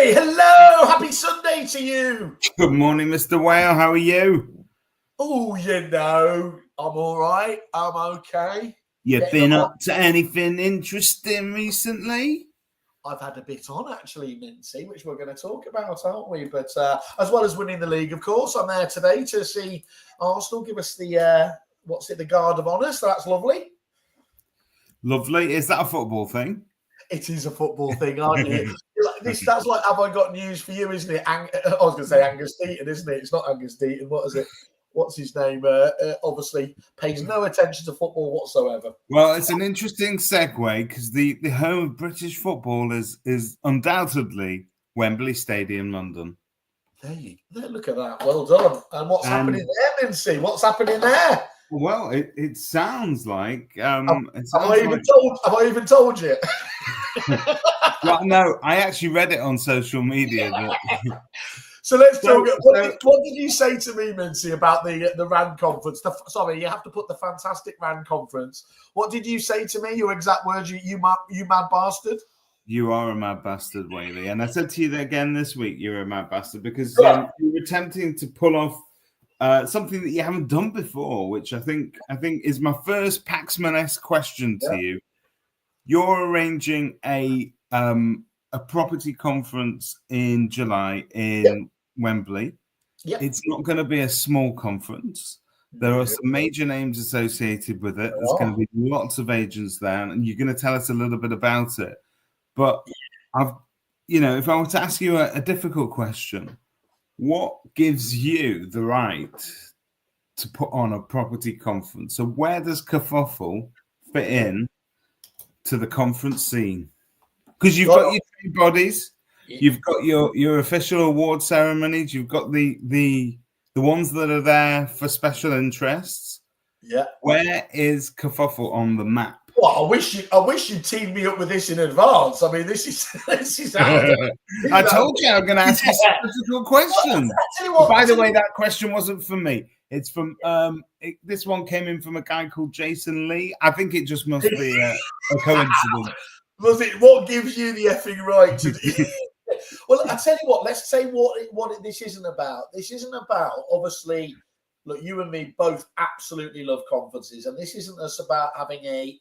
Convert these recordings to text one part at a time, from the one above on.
Hey, hello! Happy Sunday to you! Good morning, Mr. Whale. How are you? Oh, I'm all right. I'm okay. You been up to anything interesting recently? I've had a bit on, actually, Mintzy, which we're going to talk about, aren't we? But as well as winning the league, of course, I'm there today to see Arsenal give us the, the Guard of Honour, so that's lovely. Lovely. Is that a football thing? It is a football thing, aren't you? That's like, have I got news for you, isn't it? I was going to say Angus Deaton, isn't it? It's not Angus Deaton. What is it? What's his name? Obviously pays no attention to football whatsoever. Well, it's an interesting segue because the home of British football is undoubtedly Wembley Stadium, London. There you go. Look at that. Well done. And what's happening there, Mincy? What's happening there? Well, it sounds like have I even told you? Well, no, I actually read it on social media. So let's talk. What did you say to me, Mincy, about the RAN conference? Sorry, you have to put the fantastic RAN conference. What did you say to me? Your exact words? You mad bastard. You are a mad bastard, Whaley. And I said to you that again this week, you're a mad bastard because you were attempting to pull off something that you haven't done before, which I think is my first Paxman-esque question to you. You're arranging a property conference in July in Wembley. Yep. It's not going to be a small conference. There are some major names associated with it. There's going to be lots of agents there, and you're going to tell us a little bit about it. But if I were to ask you a difficult question, what gives you the right to put on a property conference? So where does Kerfuffle fit in to the conference scene? Because you've got your two bodies, you've got your official award ceremonies, you've got the ones that are there for special interests. Yeah. Where is Kerfuffle on the map? Well, I wish you teamed me up with this in advance. I mean, this is I told you I'm going to ask you some difficult questions. By the way, that question wasn't from me. It's from this one came in from a guy called Jason Lee. I think it just must be a coincidence. Was it what gives you the effing right to do? Well, I tell you what. Let's say what this isn't about. This isn't about, obviously. Look, you and me both absolutely love conferences, and this isn't us about having a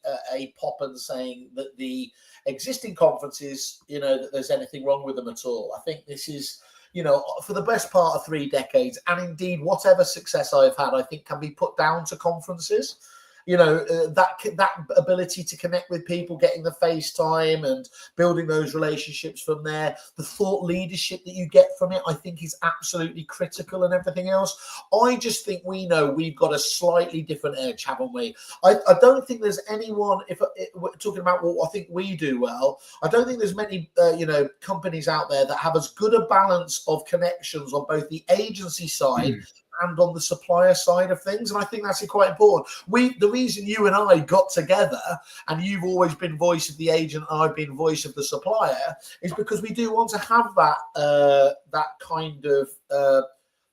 pop and saying that the existing conferences, that there's anything wrong with them at all. I think this is, for the best part of 3 decades, and indeed whatever success I've had, I think can be put down to conferences. That ability to connect with people, getting the FaceTime and building those relationships from there, the thought leadership that you get from it, I think is absolutely critical, and everything else. I just think we know we've got a slightly different edge, haven't we? I don't think there's anyone, if we're talking about what I think we do well, I don't think there's many companies out there that have as good a balance of connections on both the agency side and on the supplier side of things. And I think that's quite important. The reason you and I got together, and you've always been voice of the agent, and I've been voice of the supplier, is because we do want to have that kind of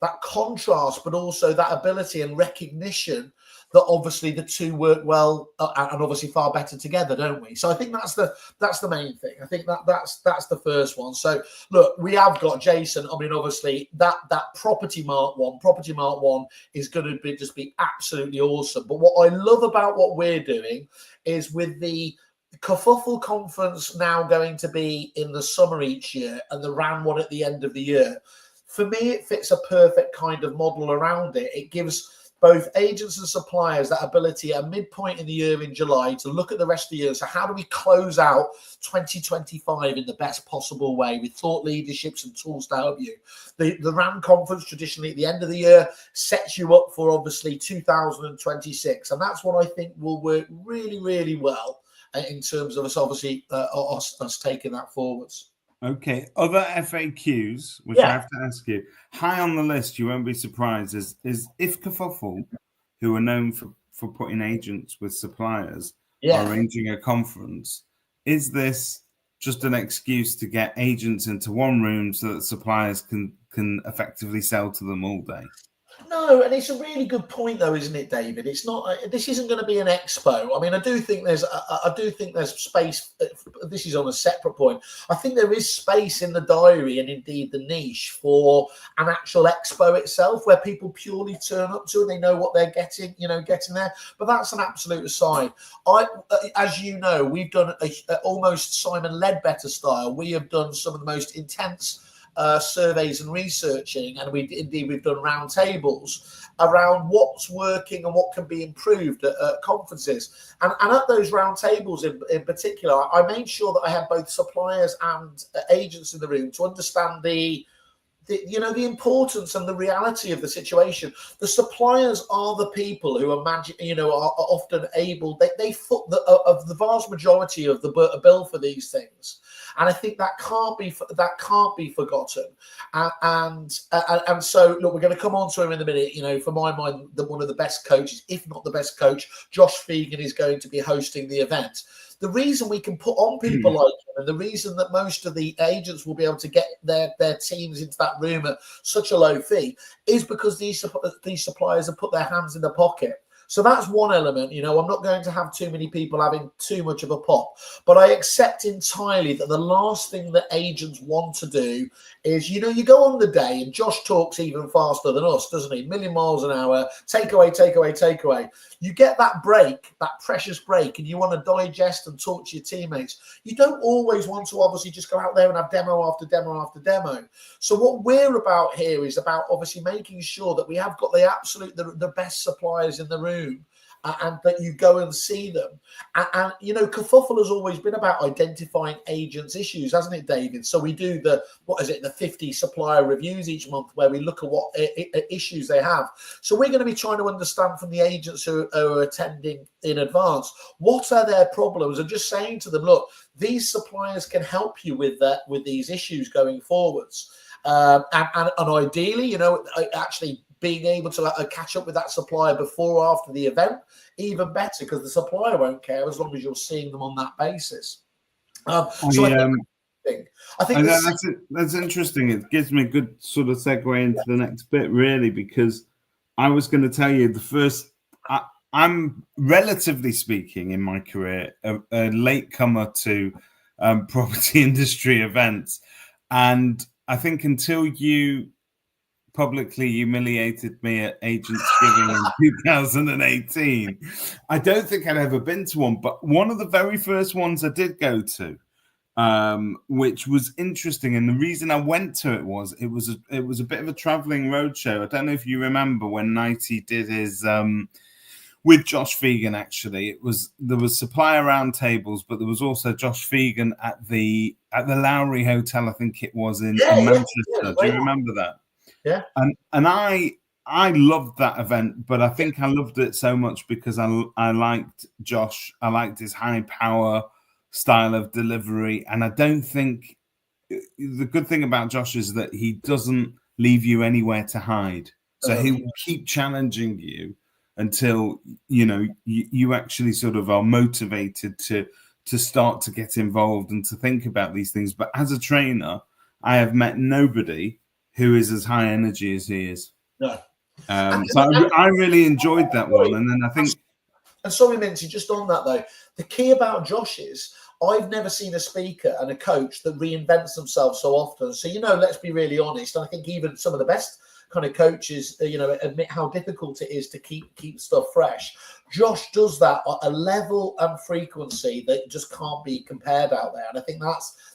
that contrast, but also that ability and recognition that obviously the two work well and obviously far better together, don't we? So I think that's the main thing. I think that's the first one. So look, we have got Jason. I mean, obviously that Property Mark one is going to just be absolutely awesome. But what I love about what we're doing is with the Kerfuffle conference now going to be in the summer each year, and the RAN one at the end of the year. For me, it fits a perfect kind of model around it. It gives both agents and suppliers that ability at a midpoint in the year in July to look at the rest of the year. So how do we close out 2025 in the best possible way with thought leaderships and tools to help you? The RAN conference traditionally at the end of the year sets you up for obviously 2026. And that's what I think will work really, really well in terms of us obviously us taking that forwards. Okay, other FAQs, which I have to ask you, high on the list, you won't be surprised, is if Kerfuffle, who are known for putting agents with suppliers, are arranging a conference, is this just an excuse to get agents into one room so that suppliers can effectively sell to them all day? No, and it's a really good point, though, isn't it, David? It's not. This isn't going to be an expo. I mean, I do think there's. I do think there's space. This is on a separate point. I think there is space in the diary and indeed the niche for an actual expo itself, where people purely turn up to and they know what they're getting. Getting there. But that's an absolute aside. As you know, we've done almost Simon Ledbetter style. We have done some of the most intense surveys and researching, and we've done round tables around what's working and what can be improved at conferences. And at those round tables in particular, I made sure that I had both suppliers and agents in the room to understand the importance and the reality of the situation. The suppliers are the people who are often able. They foot of the vast majority of the bill for these things. And I think that can't be forgotten. And so, look, we're going to come on to him in a minute. For my mind, one of the best coaches, if not the best coach, Josh Phegan, is going to be hosting the event. The reason we can put on people like him, and the reason that most of the agents will be able to get their teams into that room at such a low fee, is because these suppliers have put their hands in the pocket. So that's one element. I'm not going to have too many people having too much of a pop, but I accept entirely that the last thing that agents want to do is, you go on the day, and Josh talks even faster than us, doesn't he? 1,000,000 miles an hour, takeaway. You get that break, that precious break, and you want to digest and talk to your teammates. You don't always want to obviously just go out there and have demo after demo after demo. So what we're about here is about obviously making sure that we have got the best suppliers in the room, and that you go and see them. And Kerfuffle has always been about identifying agents' issues, hasn't it, David? So we do the 50 supplier reviews each month, where we look at what issues they have. So we're going to be trying to understand from the agents who are attending in advance, what are their problems, and just saying to them, look, these suppliers can help you with these issues going forwards. And ideally, actually being able to catch up with that supplier before or after the event, even better, because the supplier won't care as long as you're seeing them on that basis. I think that's interesting. It gives me a good sort of segue into the next bit, really, because I was going to tell you I'm relatively speaking in my career a latecomer to property industry events, and I think until you publicly humiliated me at Agents Giving in 2018, I don't think I'd ever been to one. But one of the very first ones I did go to, which was interesting, and the reason I went to it was a bit of a traveling roadshow. I don't know if you remember when Nighty did his with Josh Phegan. Actually, there was supplier roundtables, but there was also Josh Phegan at the Lowry Hotel, I think it was in Manchester. Do you remember that? Yeah. And I loved that event, but I think I loved it so much because I liked Josh. I liked his high power style of delivery, and I don't think the good thing about Josh is that he doesn't leave you anywhere to hide. So he will keep challenging you until you actually sort of are motivated to start to get involved and to think about these things. But as a trainer, I have met nobody who is as high energy as he is. No. So I really enjoyed that one. And then I think... And sorry, Mintz, just on that, though, the key about Josh is I've never seen a speaker and a coach that reinvents themselves so often. So, let's be really honest. And I think even some of the best kind of coaches, admit how difficult it is to keep stuff fresh. Josh does that at a level and frequency that just can't be compared out there. And I think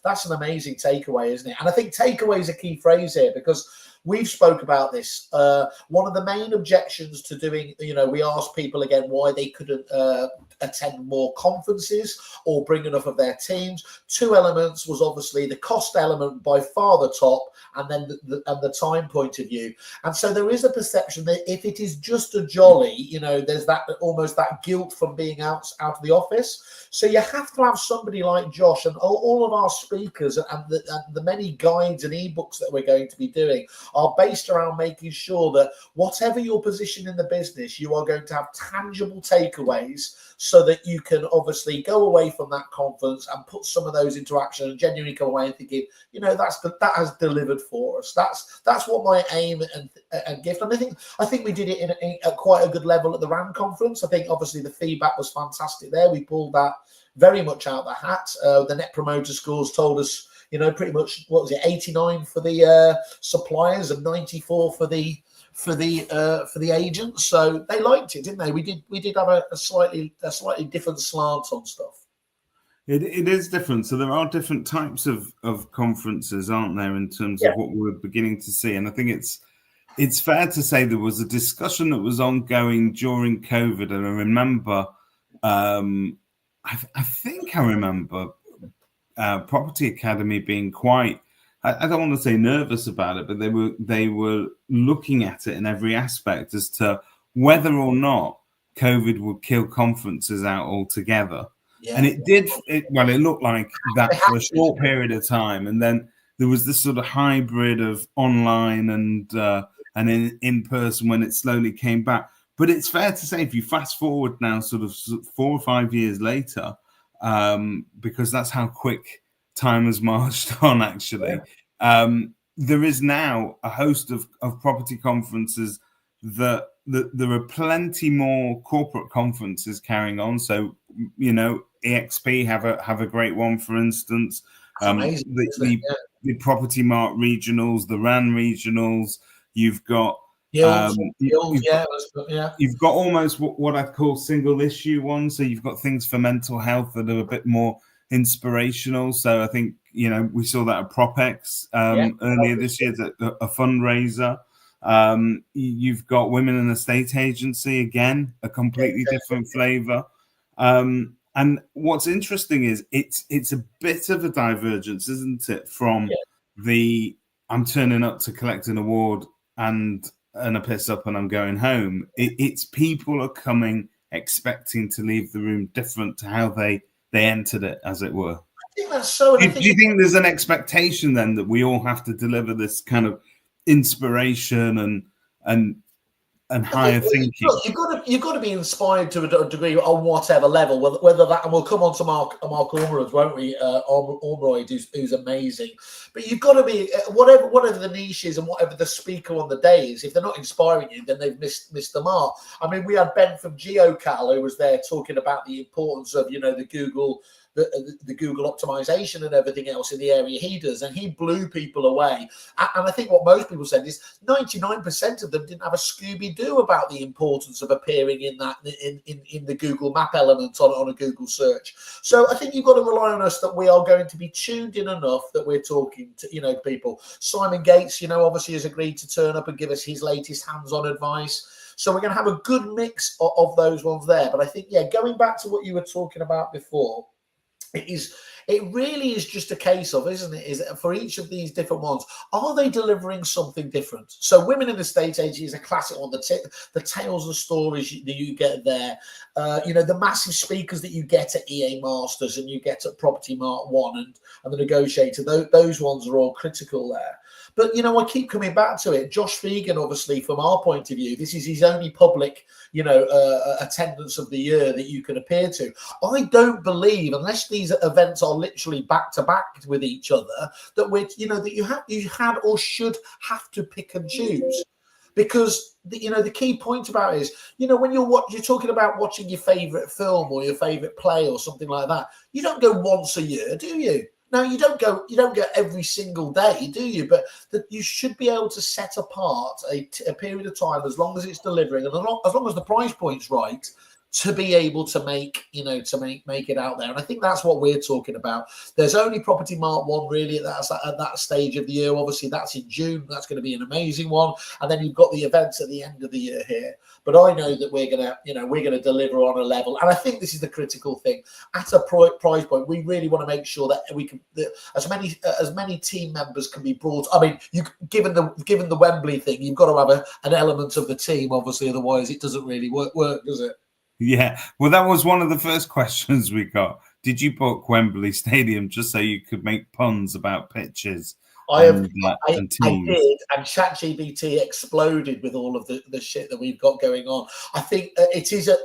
that's an amazing takeaway, isn't it? And I think takeaway is a key phrase here, because we've spoke about this. One of the main objections to doing, we asked people again why they couldn't attend more conferences or bring enough of their teams. Two elements was obviously the cost element by far the top, and then the time point of view. And so there is a perception that if it is just a jolly, there's that almost that guilt from being out of the office. So you have to have somebody like Josh, and all of our speakers and the many guides and ebooks that we're going to be doing are based around making sure that whatever your position in the business, you are going to have tangible takeaways so that you can obviously go away from that conference and put some of those into action and genuinely come away and thinking, that has delivered for us. That's what my aim and gift. And I think we did it at quite a good level at the RAN conference. I think obviously the feedback was fantastic there. We pulled that very much out of the hat. The net promoter scores told us, pretty much, what was it, 89 for the suppliers and 94 for the agents. So they liked it, didn't they? We did have a slightly different slant on stuff. It is different. So there are different types of conferences, aren't there, in terms of what we're beginning to see. And I think it's fair to say there was a discussion that was ongoing during COVID. And I remember, I think I remember Property Academy being quite, I don't want to say nervous about it, but they were looking at it in every aspect as to whether or not COVID would kill conferences out altogether. Yeah. And it did. It looked like that for a short period of time, and then there was this sort of hybrid of online and in person when it slowly came back. But it's fair to say, if you fast forward now, sort of 4 or 5 years later, because that's how quick time has marched on, actually. Yeah. There is now a host of property conferences that there are plenty more corporate conferences carrying on. So, EXP have a great one, for instance. The Property Mart regionals, the RAN regionals. You've got you've got almost what I'd call single issue ones. So you've got things for mental health that are a bit more inspirational. So I think we saw that at PropX earlier this year, a fundraiser. You've got Women in Estate Agency, again, a completely different flavor. And what's interesting is it's a bit of a divergence, isn't it, from the I'm turning up to collect an award and a piss up and I'm going home. It's people are coming expecting to leave the room different to how they entered it, as it were. I think that's so. Do you think there's an expectation then that we all have to deliver this kind of inspiration and higher thinking? Look, you've got to be inspired to a degree on whatever level, whether that, and we'll come on to Mark Ormerod, won't we? Ormerod, who's amazing. But you've got to be whatever the niche is and whatever the speaker on the day is. If they're not inspiring you, then they've missed the mark. I mean, we had Ben from GeoCal who was there talking about the importance of the Google. The Google optimization and everything else in the area he does, and he blew people away. And I think what most people said is 99% of them didn't have a Scooby-Doo about the importance of appearing in that in the Google map element on a Google search. So I think you've got to rely on us that we are going to be tuned in enough that we're talking to people. Simon Gates, obviously has agreed to turn up and give us his latest hands-on advice. So we're going to have a good mix of those ones there. But I think, going back to what you were talking about before, it really is just a case of, isn't it? Is for each of these different ones, are they delivering something different? So Women in the Estate Agency is a classic one. The tales and stories that you get there, the massive speakers that you get at EA Masters and you get at Property Mart 1 and the Negotiator, those ones are all critical there. But, I keep coming back to it. Josh Phegan, obviously, from our point of view, this is his only public, attendance of the year that you can appear to. I don't believe, unless these events are literally back to back with each other, that you had or should have to pick and choose. Because the key point about it is, when you're talking about watching your favorite film or your favorite play or something like that, you don't go once a year, do you? Now, you don't go every single day, do you? But you should be able to set apart a period of time, as long as it's delivering and as long as the price point's right, to be able to make it out there. And I think that's what we're talking about. There's only Property Mart 1 really at that stage of the year. Obviously, that's in June. That's going to be an amazing one. And then you've got the events at the end of the year here. But I know that we're gonna deliver on a level. And I think this is the critical thing. At a price point, we really want to make sure that we can as many team members can be brought. I mean, given the Wembley thing, you've got to have an element of the team, obviously, otherwise it doesn't really work, does it? Yeah, well, that was one of the first questions we got. Did you book Wembley Stadium just so you could make puns about pitches I and did, Teams. and ChatGPT exploded with all of the shit that we've got going on. I think it is an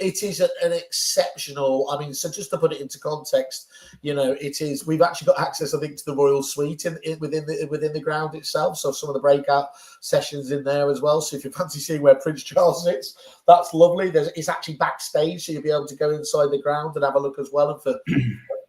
exceptional. I mean, so just to put it into context, it is. We've actually got access, I think, to the Royal Suite within the ground itself. So some of the breakout sessions in there as well. So if you fancy seeing where Prince Charles sits, that's lovely. It's actually backstage, so you'll be able to go inside the ground and have a look as well. And for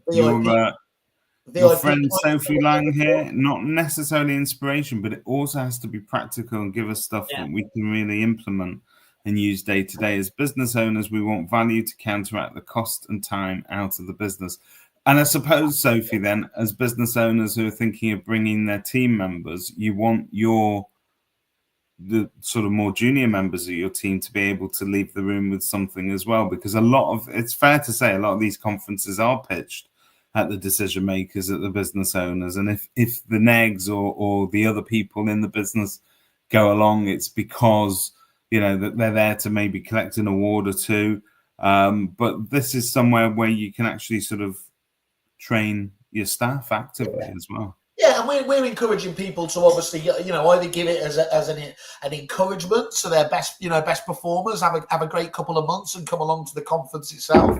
VIP. Your friend Sophie Lang here, not necessarily inspiration, but it also has to be practical and give us stuff that we can really implement and use day to day. As business owners, we want value to counteract the cost and time out of the business. And I suppose, Sophie, then, as business owners who are thinking of bringing their team members, you want the sort of more junior members of your team to be able to leave the room with something as well, because it's fair to say a lot of these conferences are pitched at the decision makers, at the business owners, and if the negs or the other people in the business go along, it's because that they're there to maybe collect an award or two. But this is somewhere where you can actually sort of train your staff actively as well. Yeah, and we're encouraging people to obviously, either give it as an encouragement, so their best performers have a great couple of months and come along to the conference itself.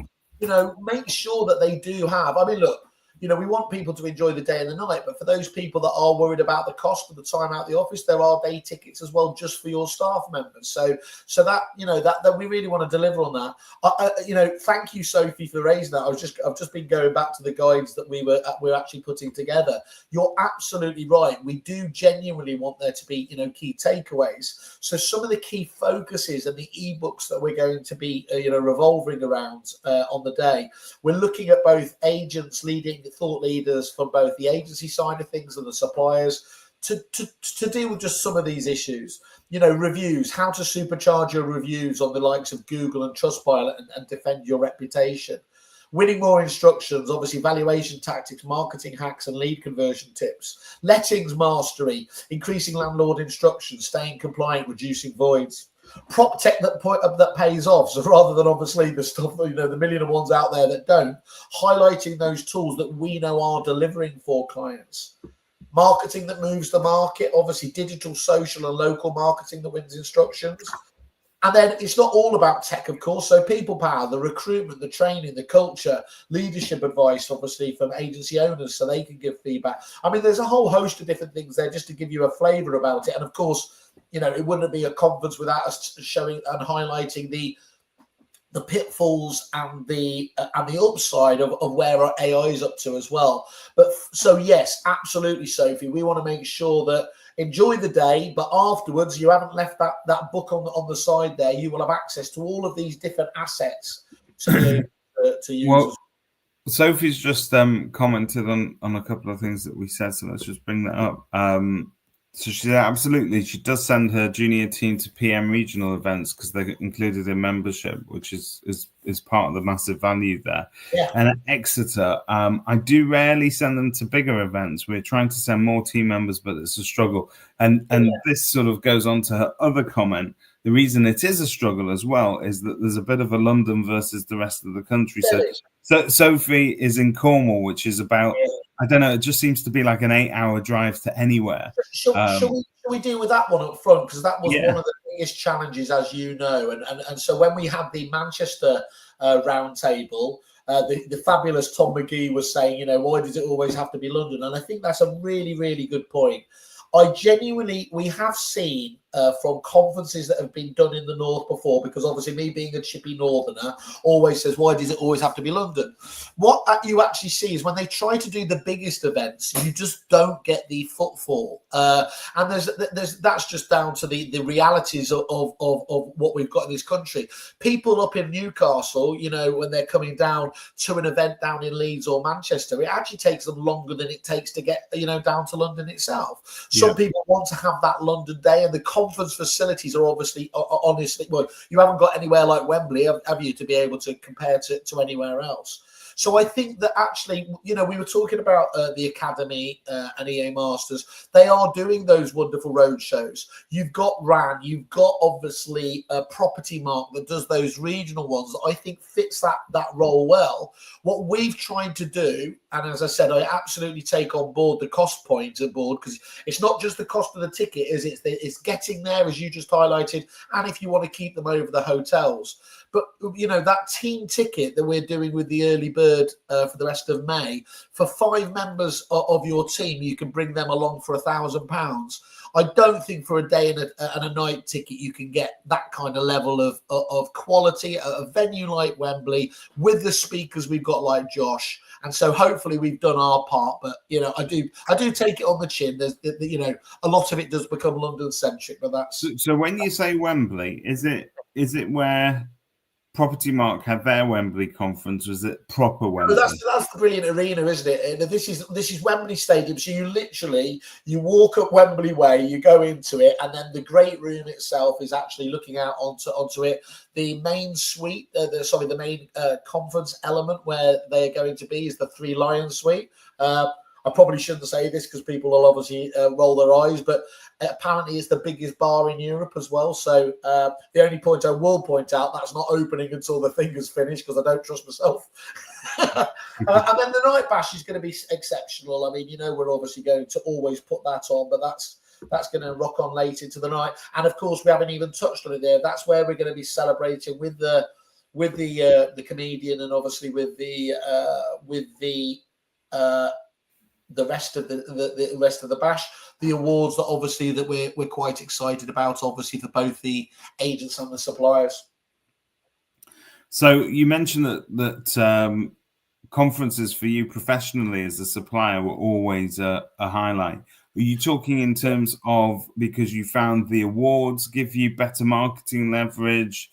Make sure that they do have. I mean, look, we want people to enjoy the day and the night, but for those people that are worried about the cost of the time out the office, there are day tickets as well, just for your staff members. So that that we really want to deliver on that. Thank you, Sophie, for raising that. I've just been going back to the guides that we're actually putting together. You're absolutely right. We do genuinely want there to be key takeaways. So some of the key focuses and the ebooks that we're going to be revolving around on the day. We're looking at both agents leading thought leaders from both the agency side of things and the suppliers to deal with just some of these issues. Reviews, how to supercharge your reviews on the likes of Google and Trustpilot and defend your reputation. Winning more instructions, obviously valuation tactics, marketing hacks and lead conversion tips. Lettings mastery, increasing landlord instructions, staying compliant, reducing voids. Prop tech that pays off, so rather than obviously the stuff the million and ones out there that don't, highlighting those tools that we know are delivering for clients. Marketing that moves the market, obviously digital, social and local marketing that wins instructions. And then it's not all about tech, of course. So people power, the recruitment, the training, the culture, leadership advice, obviously from agency owners so they can give feedback. I mean, there's a whole host of different things there just to give you a flavour about it. And of course, it wouldn't be a conference without us showing and highlighting the pitfalls and the upside of where our AI is up to as well. But so yes, absolutely, Sophie. We want to make sure that enjoy the day, but afterwards you haven't left that book on the side there. You will have access to all of these different assets to use. Well, Sophie's just commented on a couple of things that we said, so let's just bring that up. So she said absolutely. She does send her junior team to PM regional events because they're included in membership, which is part of the massive value there. Yeah. And at Exeter, I do rarely send them to bigger events. We're trying to send more team members, but it's a struggle. And this sort of goes on to her other comment. The reason it is a struggle as well is that there's a bit of a London versus the rest of the country. So Sophie is in Cornwall, which is about, I don't know, it just seems to be like an 8-hour drive to anywhere. Shall we deal with that one up front? Because that was one of the biggest challenges, as you know. And so when we had the Manchester roundtable, the fabulous Tom McGee was saying, why does it always have to be London? And I think that's a really, really good point. We have seen from conferences that have been done in the north before, because obviously me being a chippy northerner always says, why does it always have to be London? What you actually see is when they try to do the biggest events, you just don't get the footfall. And that's just down to the realities of what we've got in this country. People up in Newcastle, when they're coming down to an event down in Leeds or Manchester, it actually takes them longer than it takes to get, down to London itself. Some people want to have that London day, and the conference facilities are honestly, well, you haven't got anywhere like Wembley, have you, to be able to compare to anywhere else. So I think that actually, we were talking about the Academy and EA Masters. They are doing those wonderful road shows. You've got RAN, you've got obviously Property Mark that does those regional ones that I think fits that role well. What we've tried to do, and as I said, I absolutely take on board the cost point aboard, because it's not just the cost of the ticket, it's getting there, as you just highlighted, and if you want to keep them over the hotels. But, that team ticket that we're doing with the early bird for the rest of May, for 5 members of your team, you can bring them along for £1,000. I don't think for a day and a night ticket you can get that kind of level of quality at a venue like Wembley with the speakers we've got like Josh. And so hopefully we've done our part. But, I do take it on the chin. There's, a lot of it does become London centric, but that's. So when you say Wembley, is it where Property Mark had their Wembley conference? Was it proper Wembley? That's the brilliant arena, isn't it? This is Wembley Stadium. So you walk up Wembley Way, you go into it, and then the great room itself is actually looking out onto it. The main suite, the main conference element where they're going to be is the 3 Lions suite. I probably shouldn't say this because people will obviously roll their eyes, but apparently it's the biggest bar in Europe as well. So the only point I will point out, that's not opening until the thing is finished, because I don't trust myself. And then the night bash is going to be exceptional. I mean, we're obviously going to always put that on, but that's going to rock on late into the night. And of course, we haven't even touched on it there. That's where we're going to be celebrating with the comedian, and obviously with the rest of the rest of the bash, the awards that obviously that we're quite excited about, obviously for both the agents and the suppliers. So you mentioned that conferences for you professionally as a supplier were always a highlight. Are you talking in terms of because you found the awards give you better marketing leverage,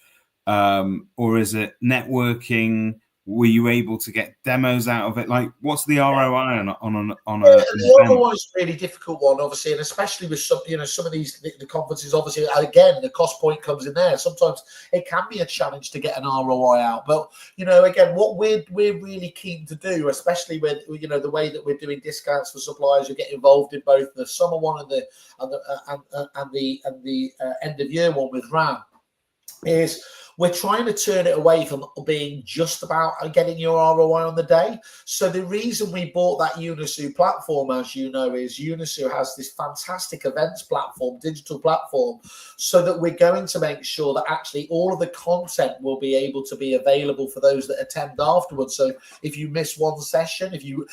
or is it networking? Were you able to get demos out of it? Like, what's the ROI on a? The ROI is a really difficult one, obviously, and especially with some of these the conferences. Obviously, again, the cost point comes in there. Sometimes it can be a challenge to get an ROI out, but again, what we're really keen to do, especially with the way that we're doing discounts for suppliers who get involved in both the summer one and the end of year one with RAM, is we're trying to turn it away from being just about getting your ROI on the day. So the reason we bought that Unisu platform, as you know, is Unisu has this fantastic events platform, digital platform, so that we're going to make sure that actually all of the content will be able to be available for those that attend afterwards. So if you miss one session, if you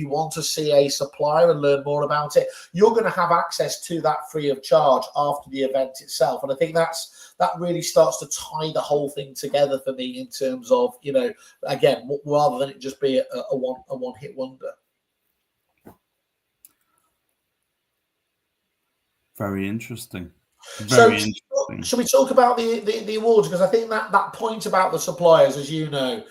want to see a supplier and learn more about it, you're going to have access to that free of charge after the event itself. And I think that really starts to tie the whole thing together for me in terms of, again, rather than it just be a one-hit wonder. Very interesting. Should we talk about the awards? Because I think that point about the suppliers, as you know,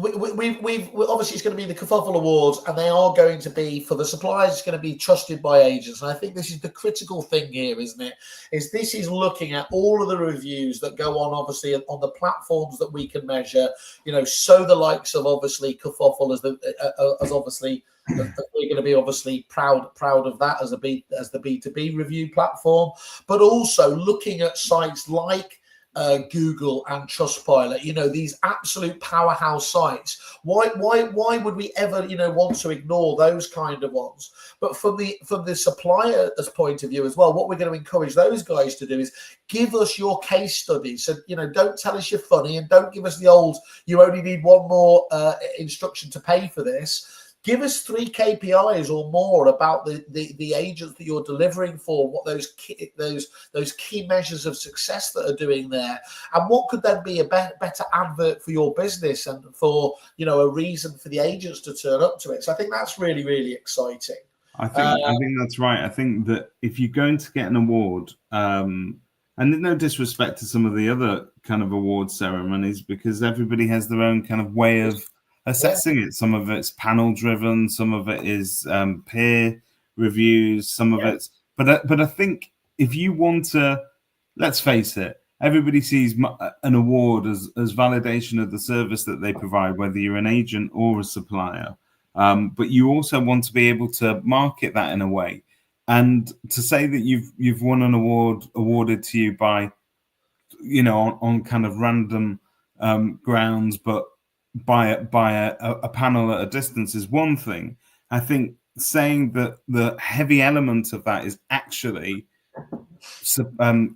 we've obviously it's going to be the Kerfuffle Awards, and they are going to be, for the suppliers, it's going to be trusted by agents. And I think this is the critical thing here, isn't it? This is looking at all of the reviews that go on, obviously, on the platforms that we can measure. So the likes of obviously Kerfuffle as obviously we're going to be obviously proud of that as the B2B review platform, but also looking at sites like Google and Trustpilot, these absolute powerhouse sites. Why would we ever, want to ignore those kind of ones? But from the supplier's point of view as well, what we're going to encourage those guys to do is give us your case studies. So, don't tell us you're funny, and don't give us the old, you only need one more instruction to pay for this. Give us 3 KPIs or more about the agents that you're delivering for, what those key measures of success that are doing there, and what could then be a better advert for your business and for a reason for the agents to turn up to it. So I think that's really, really exciting. I think that's right. I think that if you're going to get an award, and no disrespect to some of the other kind of award ceremonies, because everybody has their own kind of way of assessing it. Some of it's panel driven, some of it is peer reviews, some of it's but I think if you want to, let's face it, everybody sees an award as validation of the service that they provide, whether you're an agent or a supplier. But you also want to be able to market that in a way. And to say that you've won an award awarded to you by, on kind of random grounds, but by a panel at a distance is one thing. I think saying that the heavy element of that is actually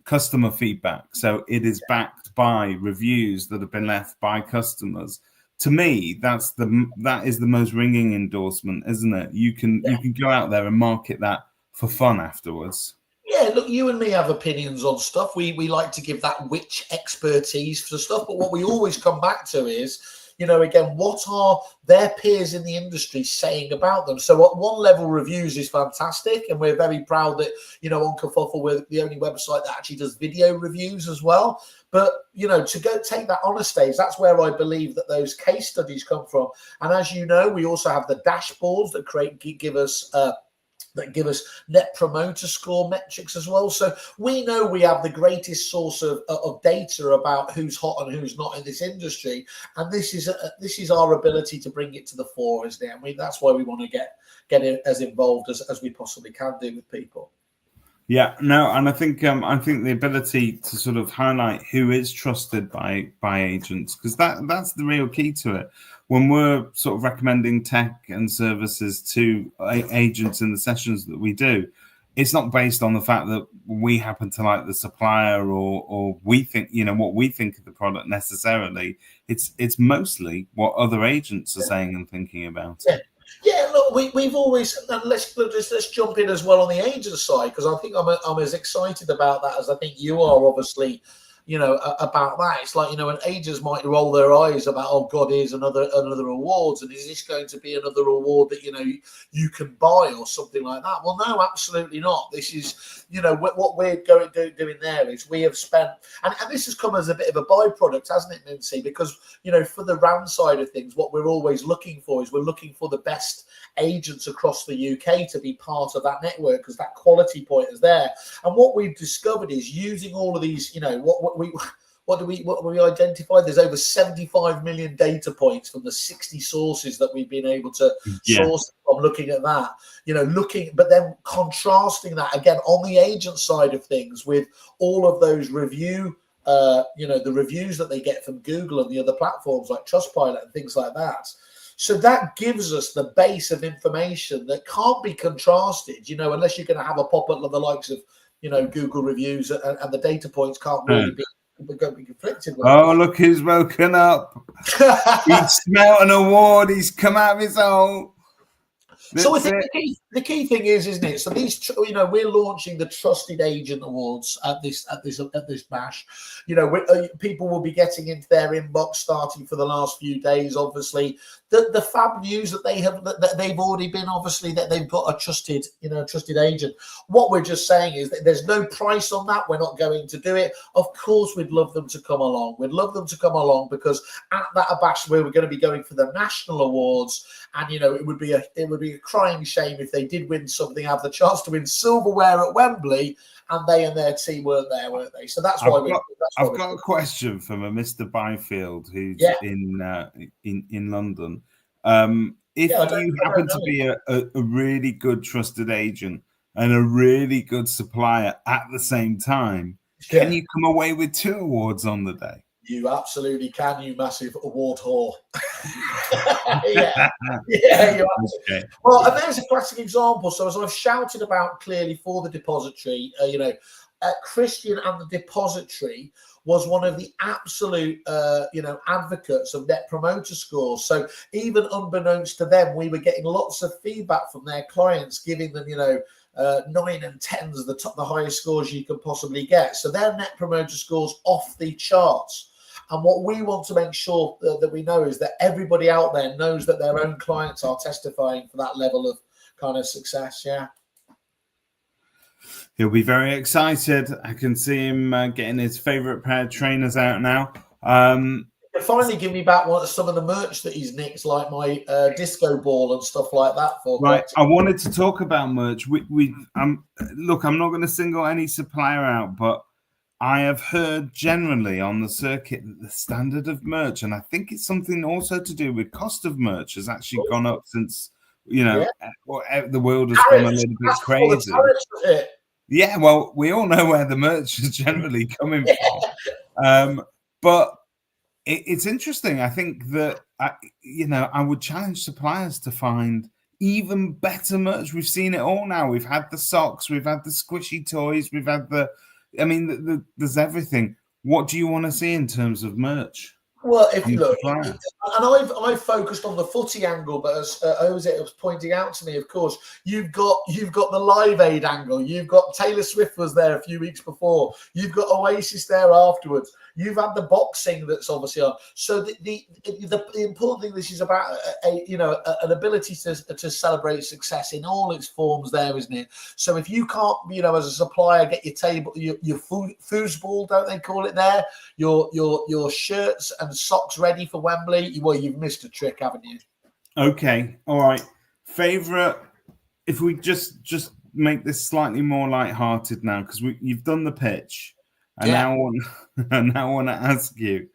customer feedback. So it is backed by reviews that have been left by customers. To me, that is the most ringing endorsement, isn't it? You can go out there and market that for fun afterwards. Yeah, look, you and me have opinions on stuff. We like to give that witch expertise for stuff, but what we always come back to is, again, what are their peers in the industry saying about them? So at one level, reviews is fantastic, and we're very proud that, on Kerfuffle, we're the only website that actually does video reviews as well. But, to go take that on a stage, that's where I believe that those case studies come from. And as you know, we also have the dashboards that give us net promoter score metrics as well. So we know we have the greatest source of data about who's hot and who's not in this industry. And this is our ability to bring it to the fore, isn't it? And that's why we want to get it as involved as we possibly can do with people. Yeah, no, and I think the ability to sort of highlight who is trusted by agents, because that's the real key to it. When we're sort of recommending tech and services to agents in the sessions that we do, it's not based on the fact that we happen to like the supplier or we think, what we think of the product necessarily. It's mostly what other agents are saying and thinking about it. Yeah, look, we've always, and let's jump in as well on the agent side, because I think I'm as excited about that as I think you are, obviously, about that. It's like, when agents might roll their eyes about, oh God, here's another awards, and is this going to be another award that you can buy or something like that? Well, no, absolutely not. This is, what we're doing there is we have spent, and this has come as a bit of a byproduct, hasn't it, Mintzy? Because for the RAN side of things, what we're always looking for is we're looking for the best agents across the UK to be part of that network, because that quality point is there. And what we've discovered is using all of these, what do we identify? There's over 75 million data points from the 60 sources that we've been able to source from looking at that, but then contrasting that again on the agent side of things with all of those the reviews that they get from Google and the other platforms like Trustpilot and things like that. So that gives us the base of information that can't be contrasted, unless you're going to have a pop-up of the likes of, Google reviews, and the data points can't really be conflicted with. Oh, look who's woken up. He's smelt an award. He's come out of his hole. So I think the key thing is, isn't it? So these, we're launching the Trusted Agent Awards at this bash. People will be getting into their inbox starting for the last few days. Obviously, the fab news that they've already been, obviously, that they've got a trusted agent. What we're just saying is that there's no price on that. We're not going to do it. Of course, we'd love them to come along. We'd love them to come along, because at that bash where we're going to be going for the national awards, and it would be a crying shame if they did win something, have the chance to win silverware at Wembley, and they and their team weren't there, weren't they? So that's why I've got a question from a Mr. Byfield who's in London. If you happen to be a really good trusted agent and a really good supplier at the same time, can you come away with 2 awards on the day? You absolutely can, you massive award whore. You okay. Well, and there's a classic example. So as I've shouted about clearly for the depository, Christian and the depository was one of the absolute, advocates of net promoter scores. So even unbeknownst to them, we were getting lots of feedback from their clients, giving them, 9 and 10s, the highest scores you can possibly get. So their net promoter scores off the charts. And what we want to make sure that we know is that everybody out there knows that their own clients are testifying for that level of kind of success. Yeah. He'll be very excited. I can see him getting his favorite pair of trainers out now. He'll finally give me back some of the merch that he's nicked, like my disco ball and stuff like that. Right. I wanted to talk about merch. Look, I'm not going to single any supplier out, but I have heard generally on the circuit that the standard of merch, and I think it's something also to do with cost of merch, has actually gone up since, the world has gone a little bit crazy. Yeah, well, we all know where the merch is generally coming from. But it's interesting. I think that, I would challenge suppliers to find even better merch. We've seen it all now. We've had the socks, we've had the squishy toys, we've had there's everything. What do you want to see in terms of merch? Well, if you look, and I've focused on the footy angle, but as Jose was pointing out to me, of course, you've got the Live Aid angle. You've got Taylor Swift was there a few weeks before. You've got Oasis there afterwards. You've had the boxing that's obviously on. So the important thing, this is about an ability to celebrate success in all its forms. There, isn't it? So if you can't, as a supplier, get your table, your foosball, don't they call it there? Your shirts and socks ready for Wembley. Well, you've missed a trick, haven't you? Okay, all right. Favorite. If we just make this slightly more light-hearted now, because you've done the pitch. I now want to ask you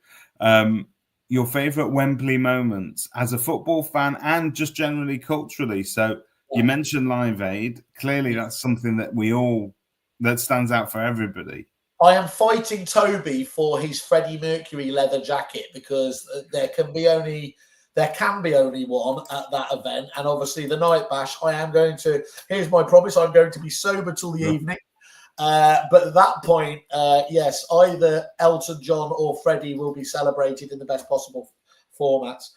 your favourite Wembley moments as a football fan and just generally culturally. So you mentioned Live Aid. Clearly, that's something that stands out for everybody. I am fighting Toby for his Freddie Mercury leather jacket because there can be only one at that event, and obviously the night bash. Here's my promise: I'm going to be sober till the evening. But at that point, yes, either Elton John or Freddie will be celebrated in the best possible formats.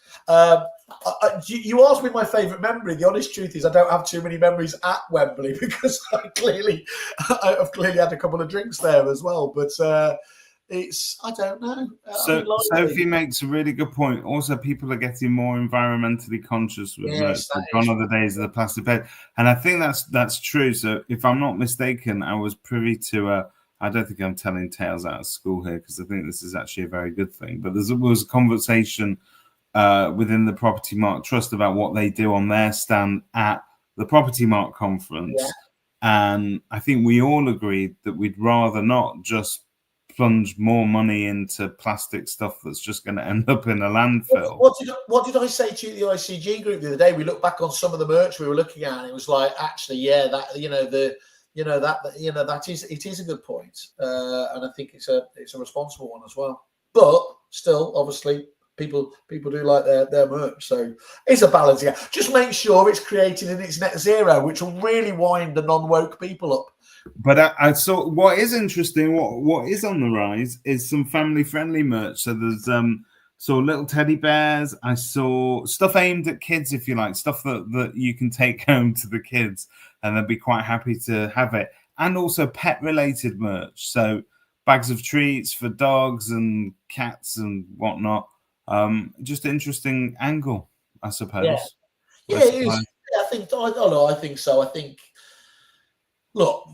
You asked me my favourite memory. The honest truth is I don't have too many memories at Wembley because I've clearly had a couple of drinks there as well. But I don't know. So Sophie makes a really good point. Also, people are getting more environmentally conscious with merch. Gone are the days of the plastic bag, and I think that's true. So, if I'm not mistaken, I was privy to I don't think I'm telling tales out of school here because I think this is actually a very good thing. But there was a conversation within the Property Mark Trust about what they do on their stand at the Property Mark conference, and I think we all agreed that we'd rather not just plunge more money into plastic stuff that's just going to end up in a landfill. What did I say to the ICG group the other day? We looked back on some of the merch we were looking at, and it was like, actually, that is a good point, and I think it's a responsible one as well. But still, obviously, people do like their merch, so it's a balance. Yeah, just make sure it's created in its net zero, which will really wind the non-woke people up. But I saw what is interesting. What is on the rise is some family-friendly merch. So there's saw little teddy bears. I saw stuff aimed at kids, if you like, stuff that you can take home to the kids, and they'll be quite happy to have it. And also pet-related merch. So bags of treats for dogs and cats and whatnot. Just interesting angle, I suppose. Yeah, it is. I think so. I think. Look,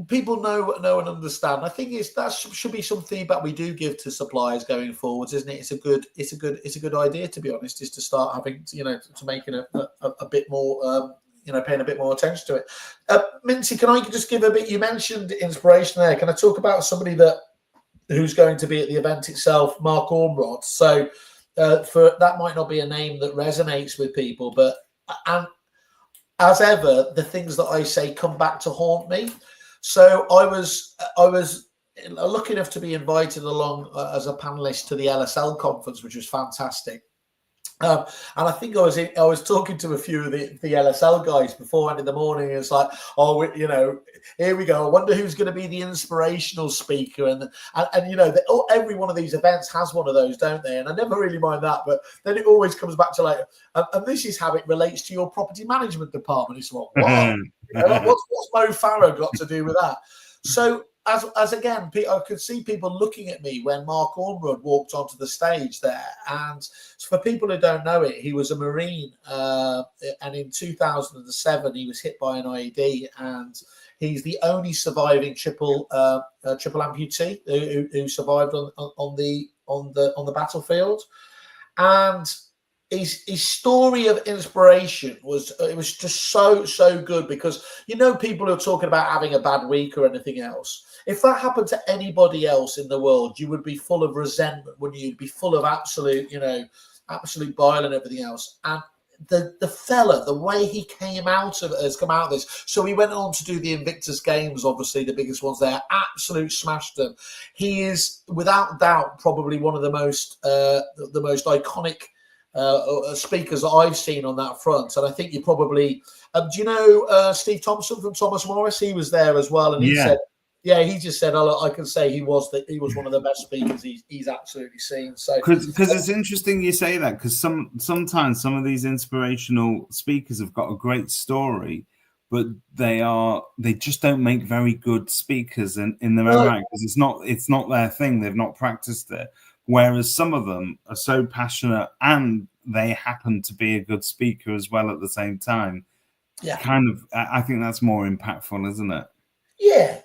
people know and understand. I think that should be some feedback we do give to suppliers going forwards, isn't it? It's a good idea, to be honest, is to start having to making a bit more paying a bit more attention to it. Mintzy, can I just give a bit? You mentioned inspiration there. Can I talk about somebody who's going to be at the event itself, Mark Ormrod? So that might not be a name that resonates with people, but as ever, the things that I say come back to haunt me. So I was lucky enough to be invited along as a panelist to the LSL conference, which was fantastic. And I think I was talking to a few of the LSL guys beforehand in the morning. And it's like, here we go. I wonder who's going to be the inspirational speaker. And every one of these events has one of those, don't they? And I never really mind that. But then it always comes back to and this is how it relates to your property management department. It's like, what? What's Mo Farah got to do with that? So, as again, I could see people looking at me when Mark Ormrod walked onto the stage there. And for people who don't know it, he was a Marine. And in 2007, he was hit by an IED. And he's the only surviving triple amputee who survived on the battlefield. And his story of inspiration was just so good, because people who are talking about having a bad week or anything else. If that happened to anybody else in the world, you would be full of resentment, wouldn't you? You'd be full of absolute bile and everything else. And the fella, the way he has come out of this. So he went on to do the Invictus Games, obviously the biggest ones there. Absolute smashed them. He is without doubt probably one of the most iconic speakers that I've seen on that front. And I think you probably do you know Steve Thompson from Thomas Morris? He was there as well, and he said. Yeah, he just said, "Oh, I can say he was one of the best speakers he's absolutely seen." So, because it's interesting you say that, because sometimes some of these inspirational speakers have got a great story, but they just don't make very good speakers in their own right, because it's not their thing. They've not practiced it. Whereas some of them are so passionate and they happen to be a good speaker as well at the same time. Yeah, I think that's more impactful, isn't it?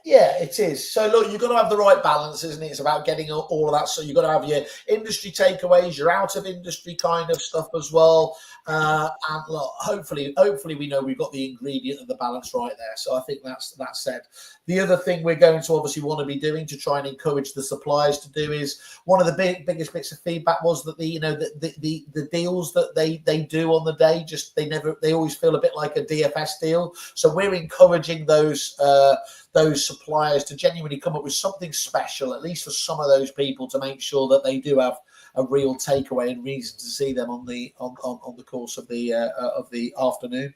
Yeah, it is. So look, you've got to have the right balance, isn't it? It's about getting all of that. So you've got to have your industry takeaways, your out of industry kind of stuff as well. And look, hopefully we know we've got the ingredient and the balance right there. So I think that's said. The other thing we're going to obviously want to be doing to try and encourage the suppliers to do is, one of the biggest bits of feedback was that the deals that they do on the day, they always feel a bit like a DFS deal. So we're encouraging those suppliers to genuinely come up with something special, at least for some of those people, to make sure that they do have a real takeaway and reason to see them on the course of the afternoon.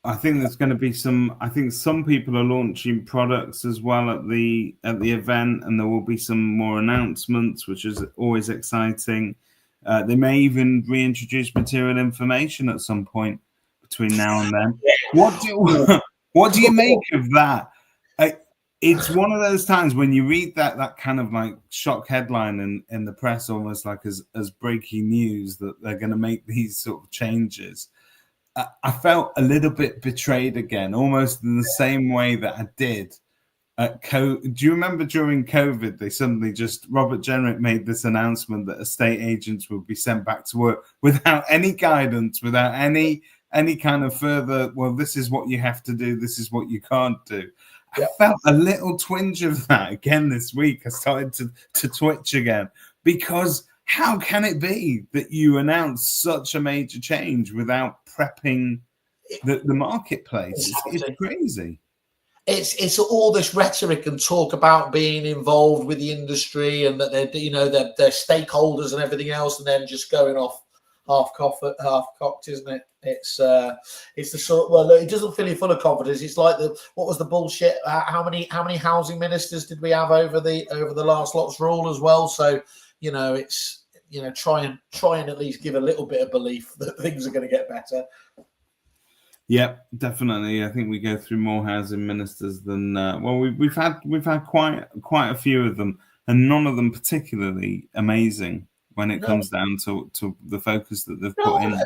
I think there's going to be some. I think some people are launching products as well at the event, and there will be some more announcements, which is always exciting. They may even reintroduce material information at some point between now and then. What do you make of that? It's one of those times when you read that kind of like shock headline in the press, almost like as breaking news that they're going to make these sort of changes. I felt a little bit betrayed again, almost in the same way that I did at Do you remember during COVID, they suddenly Robert Jenrick made this announcement that estate agents would be sent back to work without any guidance, without any kind of further, well, this is what you have to do, this is what you can't do. I felt a little twinge of that again this week. I started to twitch again, because how can it be that you announce such a major change without prepping the marketplace? It's crazy. It's all this rhetoric and talk about being involved with the industry and that they're stakeholders and everything else, and then just going off half cocked, isn't it? It's the sort. Well, look, it doesn't fill you full of confidence. It's like what was the bullshit? How many housing ministers did we have over the last Lots rule as well? So it's try and at least give a little bit of belief that things are going to get better. Yeah, definitely. I think we go through more housing ministers than we've had quite a few of them, and none of them particularly amazing when it comes down to the focus that they've put in.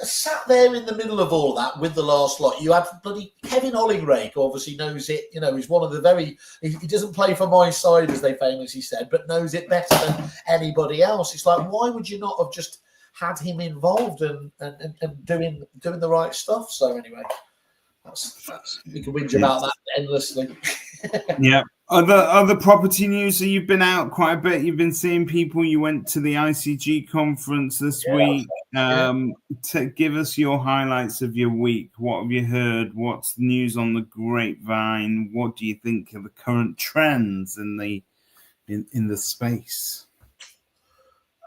Sat there in the middle of all that with the last lot, you had bloody Kevin Hollingrake, who obviously knows it. He's one of the he doesn't play for my side, as they famously said, but knows it better than anybody else. It's like, why would you not have just had him involved and doing the right stuff? So anyway, that's we can whinge about that endlessly. Yeah. Other property news. So you've been out quite a bit. You've been seeing people. You went to the ICG conference this week. To give us your highlights of your week. What have you heard? What's the news on the grapevine? What do you think of the current trends in the space?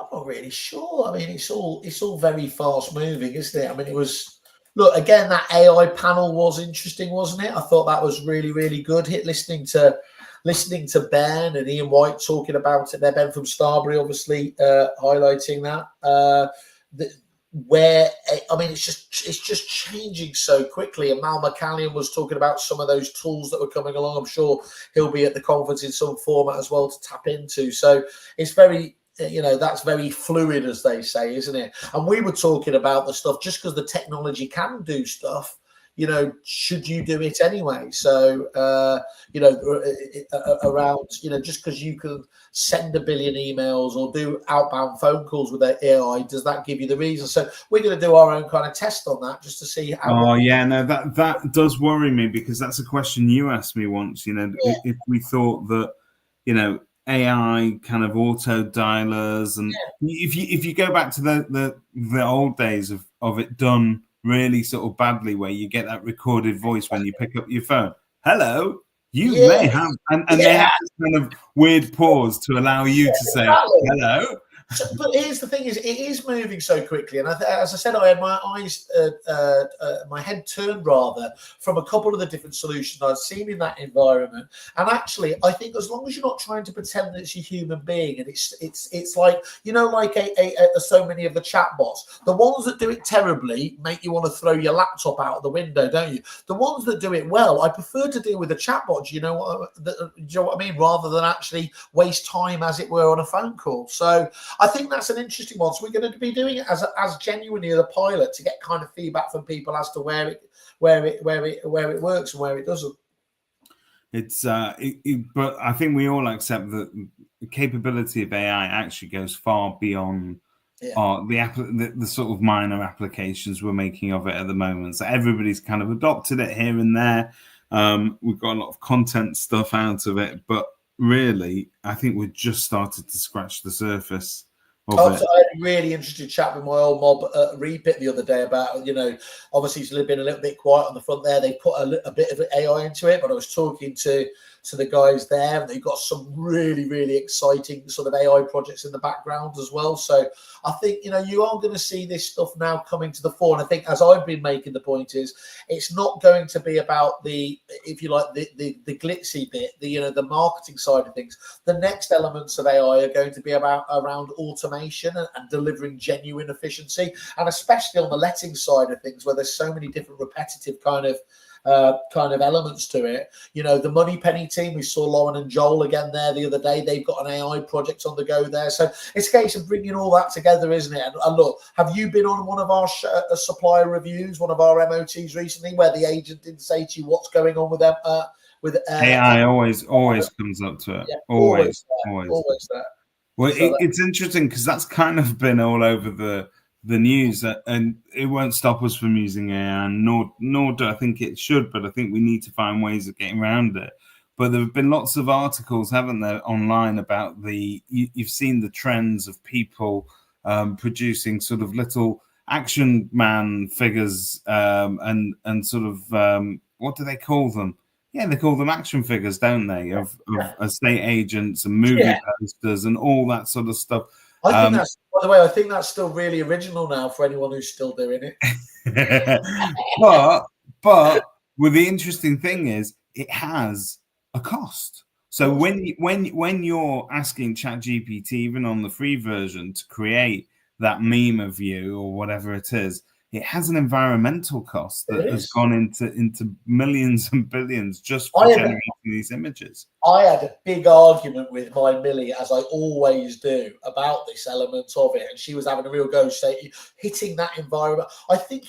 I'm not really sure. I mean, it's all very fast moving, isn't it? I mean, it was. Look, again, that AI panel was interesting, wasn't it? I thought that was really, really good. Listening to Ben and Ian White talking about it there. Ben from Starbury, obviously, highlighting that. It's just changing so quickly. And Mal McCallion was talking about some of those tools that were coming along. I'm sure he'll be at the conference in some format as well to tap into. So it's very... that's very fluid, as they say, isn't it? And we were talking about the stuff, just because the technology can do stuff, should you do it anyway? So, around, just because you can send 1 billion emails or do outbound phone calls with AI, does that give you the reason? So we're going to do our own kind of test on that just to see how. Oh, yeah, no, that does worry me, because that's a question you asked me once, if we thought that, AI kind of auto dialers, and if you go back to the old days of it done really sort of badly, where you get that recorded voice when you pick up your phone, hello, you may have, and they have this kind of weird pause to allow you to say hello. So, but here's the thing: it is moving so quickly, and as I said, I had my eyes, my head turned rather from a couple of the different solutions I've seen in that environment. And actually, I think as long as you're not trying to pretend that it's a human being, and it's like like so many of the chatbots, the ones that do it terribly make you want to throw your laptop out of the window, don't you? The ones that do it well, I prefer to deal with a chatbot. Do you know what I mean? Rather than actually waste time, as it were, on a phone call. So I think that's an interesting one. So we're going to be doing it as genuinely as a pilot to get kind of feedback from people as to where it works and where it doesn't. It's but I think we all accept that the capability of AI actually goes far beyond the sort of minor applications we're making of it at the moment. So everybody's kind of adopted it here and there. We've got a lot of content stuff out of it, but really, I think we've just started to scratch the surface. So I had a really interesting chat with my old mob at Repeat the other day about, obviously it's been a little bit quiet on the front there. They put a bit of AI into it, but I was talking to the guys there, and they've got some really, really exciting sort of AI projects in the background as well. So I think, you are going to see this stuff now coming to the fore. And I think, as I've been making the point, is it's not going to be about the, if you like, the glitzy bit, the marketing side of things. The next elements of AI are going to be around automation and delivering genuine efficiency, and especially on the letting side of things, where there's so many different repetitive kind of elements to it. The Money Penny team, we saw Lauren and Joel again there the other day. They've got an AI project on the go there. So it's a case of bringing all that together, isn't it? And look, have you been on one of our supplier reviews, one of our MOTs recently, where the agent didn't say to you what's going on with them? With AI always comes up to it. Yeah, always there. Well, it's interesting, because that's kind of been all over the news, and it won't stop us from using AI, nor do I think it should, but I think we need to find ways of getting around it. But there have been lots of articles, haven't there, online about you've seen the trends of people producing sort of little action man figures, and sort of what do they call them? Yeah, they call them action figures, don't they? Of estate agents and movie posters and all that sort of stuff. I think that's, by the way, I think that's still really original now for anyone who's still doing it. but well, the interesting thing is, it has a cost. So when you're asking ChatGPT, even on the free version, to create that meme of you or whatever it is, it has an environmental cost that has gone into millions and billions just for generating these images. I had a big argument with my Millie, as I always do, about this element of it, and she was having a real go, hitting that environment. I think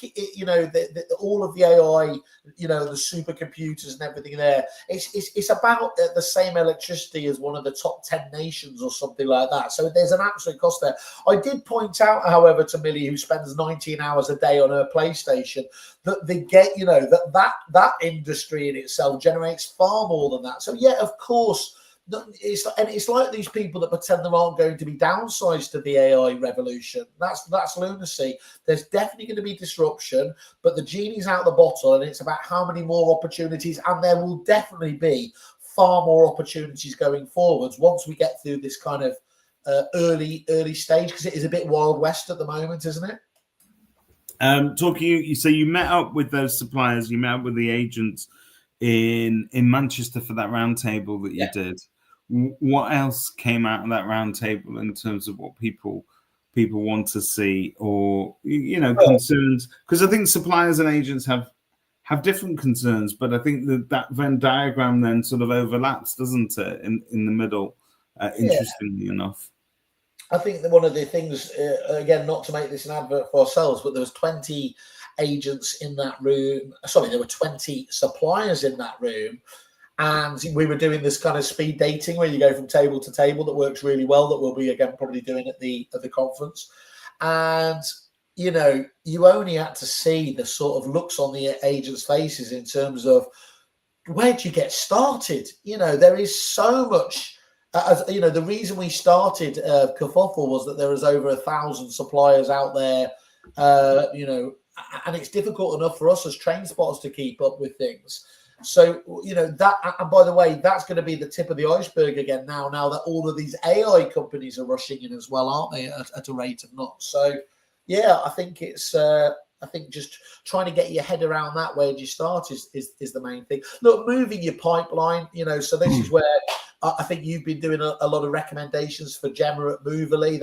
all of the AI, the supercomputers and everything there, it's about the same electricity as one of the top 10 nations or something like that. So there's an absolute cost there. I did point out, however, to Millie, who spends 19 hours a day on her PlayStation, that they get, that industry in itself generates far more than that. So yeah, of course, it's like these people that pretend there aren't going to be downsides to the AI revolution. That's lunacy. There's definitely going to be disruption, but the genie's out the bottle, and it's about how many more opportunities, and there will definitely be far more opportunities going forwards once we get through this kind of early stage, because it is a bit Wild West at the moment, isn't it? So you met up with those suppliers, you met up with the agents in Manchester for that roundtable that you did. What else came out of that roundtable in terms of what people want to see, or concerns? Because I think suppliers and agents have different concerns, but I think that Venn diagram then sort of overlaps, doesn't it, in the middle? Interestingly enough. I think that one of the things, again, not to make this an advert for ourselves, but there was 20 agents in that room. Sorry, there were 20 suppliers in that room. And we were doing this kind of speed dating where you go from table to table that works really well, that we'll be, again, probably doing at the conference. And, you know, you only had to see the sort of looks on the agents' faces in terms of, where do you get started? You know, there is so much. As you know, the reason we started Kerfuffle was that there was over 1,000 suppliers out there, you know, and it's difficult enough for us as train spotters to keep up with things. So, you know, that, and by the way, that's going to be the tip of the iceberg again now that all of these AI companies are rushing in as well, aren't they, at a rate of knots? So, yeah, I think it's, I think just trying to get your head around that, where you start is the main thing. Look, moving your pipeline, you know, so this is where I think you've been doing a lot of recommendations for Gemma at Moverly.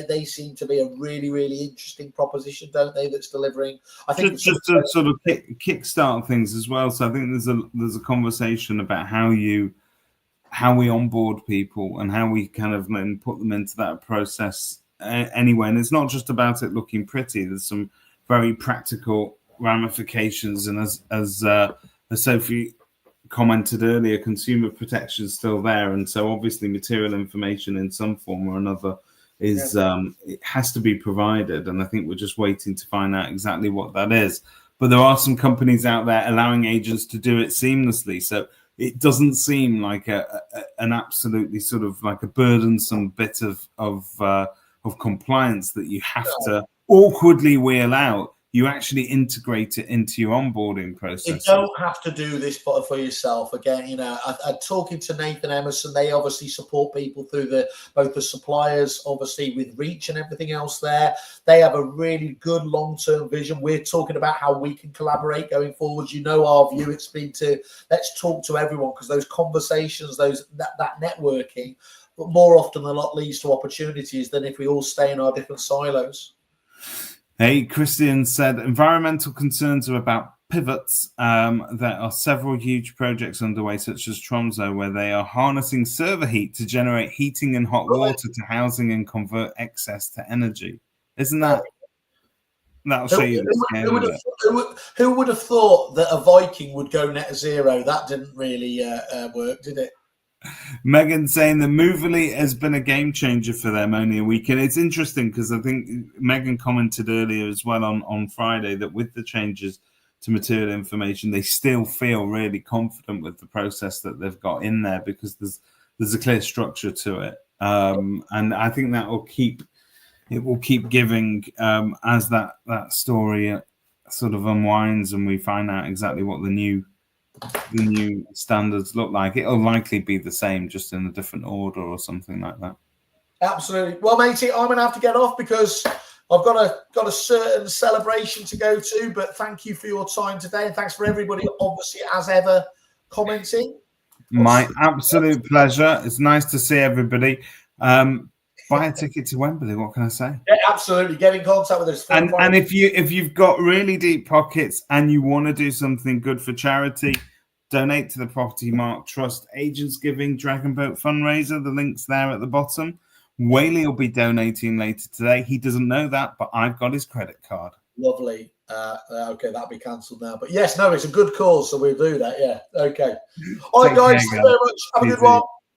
They seem to be a really, really interesting proposition, don't they? That's delivering. I think just to sort of kickstart things as well. So I think there's a conversation about how we onboard people and how we kind of then put them into that process anyway. And it's not just about it looking pretty. There's some very practical ramifications, and as Sophie commented earlier, consumer protection is still there, and so obviously material information in some form or another is it has to be provided, and I think we're just waiting to find out exactly what that is. But there are some companies out there allowing agents to do it seamlessly, so it doesn't seem like an absolutely sort of like a burdensome bit of compliance that you have to awkwardly wheel out. You actually integrate it into your onboarding process. You don't have to do this for yourself. Again, you know, I'm talking to Nathan Emerson. They obviously support people through both the suppliers, obviously with reach and everything else there. They have a really good long-term vision. We're talking about how we can collaborate going forward. You know, our view, it's been to let's talk to everyone, because those conversations, that networking, but more often than not leads to opportunities than if we all stay in our different silos. Hey, Christian said, environmental concerns are about pivots. There are several huge projects underway, such as Tromso, where they are harnessing server heat to generate heating and hot water to housing and convert excess to energy. Isn't that? That'll show you the scale. Who would have thought that a Viking would go net zero? That didn't really work, did it? Megan saying that Moverly has been a game changer for them only a week. And it's interesting because I think Megan commented earlier as well on Friday that with the changes to material information, they still feel really confident with the process that they've got in there, because there's a clear structure to it. And I think that will keep giving as that story sort of unwinds and we find out exactly what the new standards look like. It'll likely be the same, just in a different order or something like that. Absolutely. Well, matey, I'm gonna have to get off because I've got a certain celebration to go to. But thank you for your time today, and thanks for everybody, obviously, as ever, commenting. My absolute pleasure. It's nice to see everybody. Buy a ticket to Wembley. What can I say? Yeah, absolutely. Get in contact with us. And if you've got really deep pockets and you want to do something good for charity, donate to the Property Mark Trust Agents Giving Dragon Boat fundraiser. The link's there at the bottom. Whaley will be donating later today. He doesn't know that, but I've got his credit card. Lovely. Okay, that'll be cancelled now. But yes, no, it's a good cause, so we'll do that. Yeah. Okay. All right, guys. Thank you very much. Have a good one.